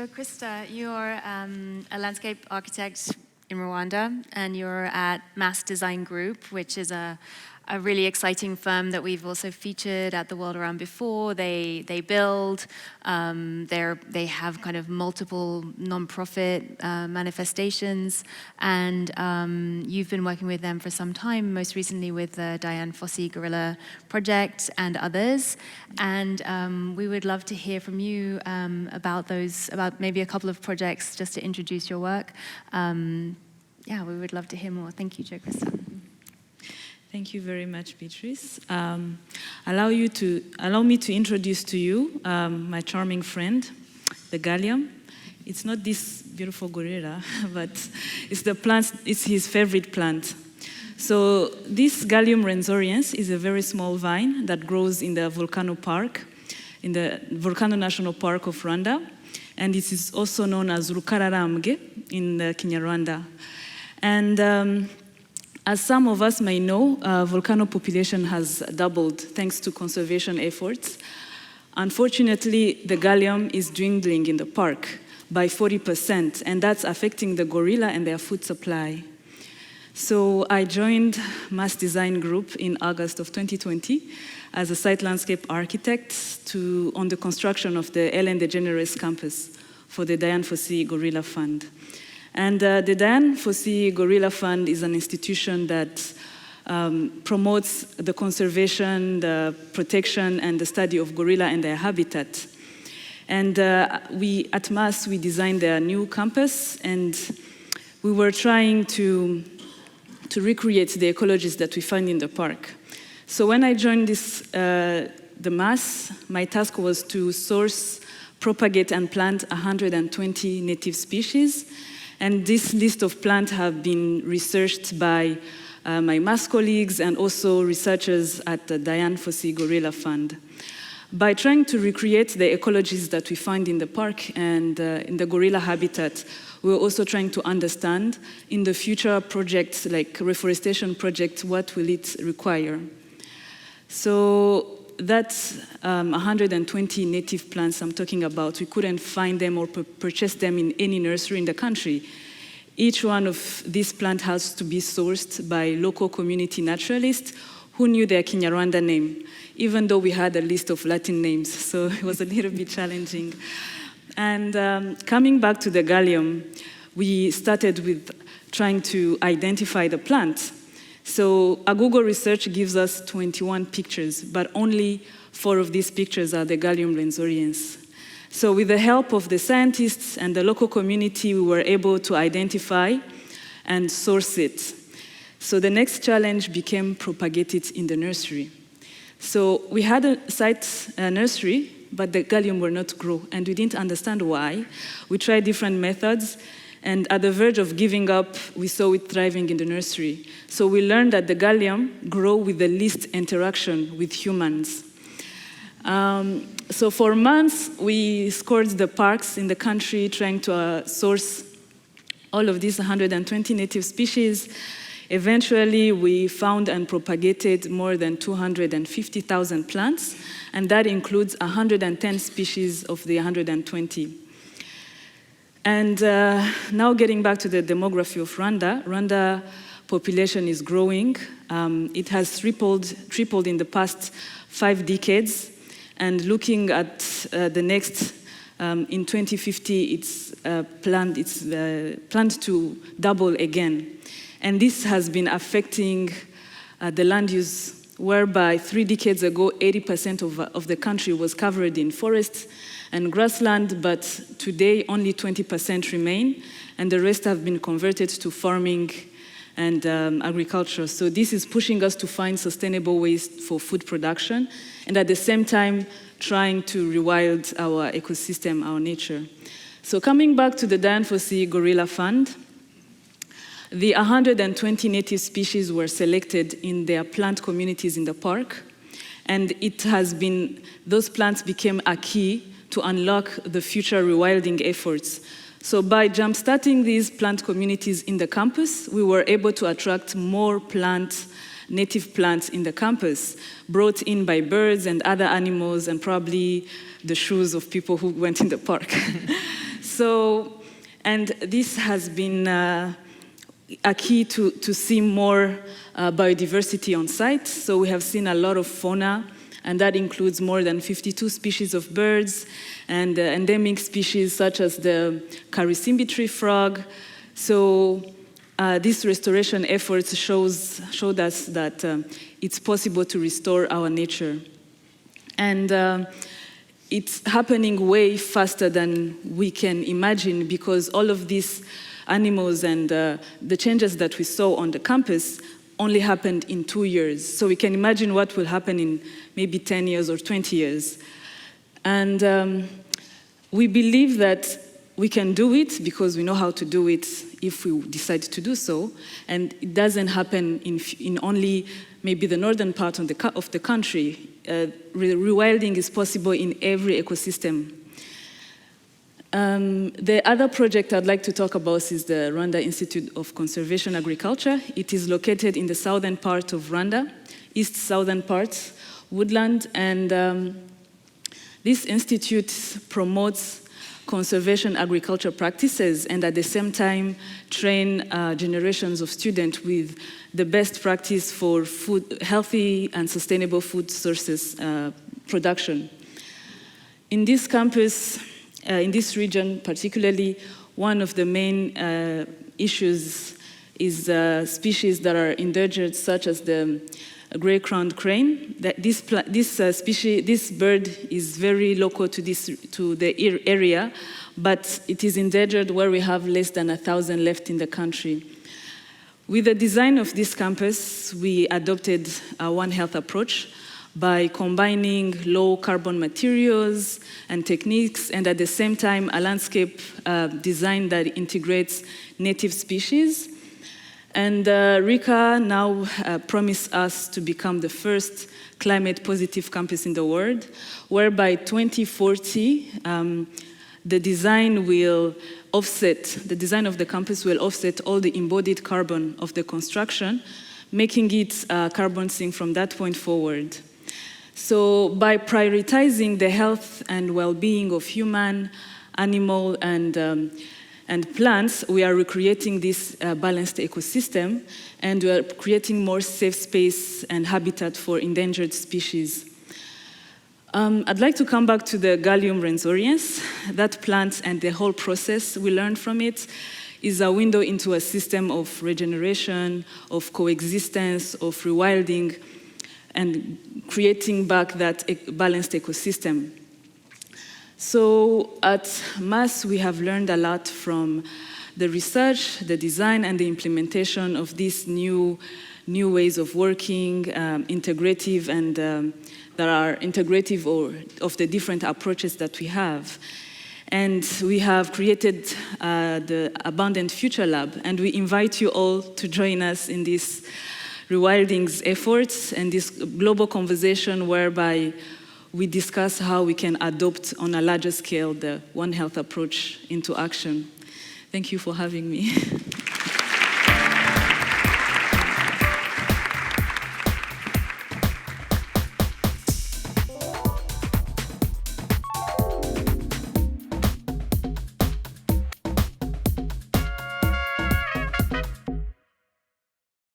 Jo Christa, you're a landscape architect in Rwanda, and you're at Mass Design Group, which is a really exciting firm that we've also featured at the World Around before. They build, they have kind of multiple non-profit manifestations, and you've been working with them for some time, most recently with the Dian Fossey Gorilla Project and others. And we would love to hear from you about maybe a couple of projects just to introduce your work. Yeah, we would love to hear more. Thank you, Jo Christa. Thank you very much, Beatrice. Allow me to introduce to you my charming friend, the Gallium. It's not this beautiful gorilla, but it's his favorite plant. So this Gallium renzoriens is a very small vine that grows in the Volcano Park, in the Volcano National Park of Rwanda, and it is also known as Rukararambwe in the Kinyarwanda. And as some of us may know, volcano population has doubled thanks to conservation efforts. Unfortunately, the gallium is dwindling in the park by 40%, and that's affecting the gorilla and their food supply. So I joined Mass Design Group in August of 2020 as a site landscape architect on the construction of the Ellen DeGeneres campus for the Dian Fossey Gorilla Fund. And the Dian Fossey Gorilla Fund is an institution that promotes the conservation, the protection, and the study of gorilla and their habitat. And at Mass, we designed their new campus, and we were trying to recreate the ecologies that we find in the park. So when I joined the Mass, my task was to source, propagate, and plant 120 native species. And this list of plants have been researched by my Mass colleagues and also researchers at the Dian Fossey Gorilla Fund. By trying to recreate the ecologies that we find in the park and in the gorilla habitat, we're also trying to understand in the future projects like reforestation projects, what will it require? So that's 120 native plants I'm talking about. We couldn't find them or purchase them in any nursery in the country. Each one of these plants has to be sourced by local community naturalists who knew their Kinyarwanda name, even though we had a list of Latin names, so it was a little bit challenging. And coming back to the gallium, we started with trying to identify the plant. So a Google research gives us 21 pictures, but only 4 of these pictures are the Gallium renzoriens. So with the help of the scientists and the local community, we were able to identify and source it. So the next challenge became propagate it in the nursery. So we had a nursery, but the Gallium were not grow, and we didn't understand why. We tried different methods, and at the verge of giving up, we saw it thriving in the nursery. So we learned that the Gallium grow with the least interaction with humans. So for months, we scoured the parks in the country, trying to source all of these 120 native species. Eventually, we found and propagated more than 250,000 plants, and that includes 110 species of the 120. And now getting back to the demography of Rwanda population is growing. It has tripled in the past 5 decades. And looking at the next, in 2050, it's planned to double again. And this has been affecting the land use, whereby 3 decades ago, 80% of the country was covered in forests and grassland, but today only 20% remain, and the rest have been converted to farming and agriculture. So this is pushing us to find sustainable ways for food production, and at the same time, trying to rewild our ecosystem, our nature. So coming back to the Dian Fossey Gorilla Fund, the 120 native species were selected in their plant communities in the park, and those plants became a key to unlock the future rewilding efforts. So by jumpstarting these plant communities in the campus, we were able to attract more native plants in the campus, brought in by birds and other animals, and probably the shoes of people who went in the park. So And this has been a key to see more biodiversity on site. So we have seen a lot of fauna, and that includes more than 52 species of birds and endemic species such as the Karisimbi tree frog. So these restoration efforts showed us that it's possible to restore our nature. And it's happening way faster than we can imagine, because all of these animals and the changes that we saw on the campus only happened in 2 years. So we can imagine what will happen in maybe 10 years or 20 years. And we believe that we can do it because we know how to do it if we decide to do so. And it doesn't happen in only maybe the northern part of the country. Rewilding is possible in every ecosystem. The other project I'd like to talk about is the Rwanda Institute of Conservation Agriculture. It is located in the southern part of Rwanda, east southern part, woodland, and this institute promotes conservation agriculture practices and at the same time train generations of students with the best practice for healthy and sustainable food sources production. In this campus, in this region particularly, one of the main issues is species that are endangered, such as the gray-crowned crane. This bird is very local to the area, but it is endangered where we have less than 1,000 left in the country. With the design of this campus, we adopted a One Health approach by combining low-carbon materials and techniques, and at the same time, a landscape design that integrates native species. And RICA now promised us to become the first climate-positive campus in the world, where by 2040, the design of the campus will offset all the embodied carbon of the construction, making it a carbon sink from that point forward. So by prioritizing the health and well-being of human, animal, and plants, we are recreating this balanced ecosystem, and we are creating more safe space and habitat for endangered species. I'd like to come back to the Gallium rensoriens. That plant and the whole process we learned from it is a window into a system of regeneration, of coexistence, of rewilding, and creating back that balanced ecosystem. So at MAS, we have learned a lot from the research, the design, and the implementation of these new ways of working, integrative, and that are integrative of the different approaches that we have. And we have created the Abundant Future Lab, and we invite you all to join us in this rewilding efforts and this global conversation whereby we discuss how we can adopt on a larger scale the One Health approach into action. Thank you for having me.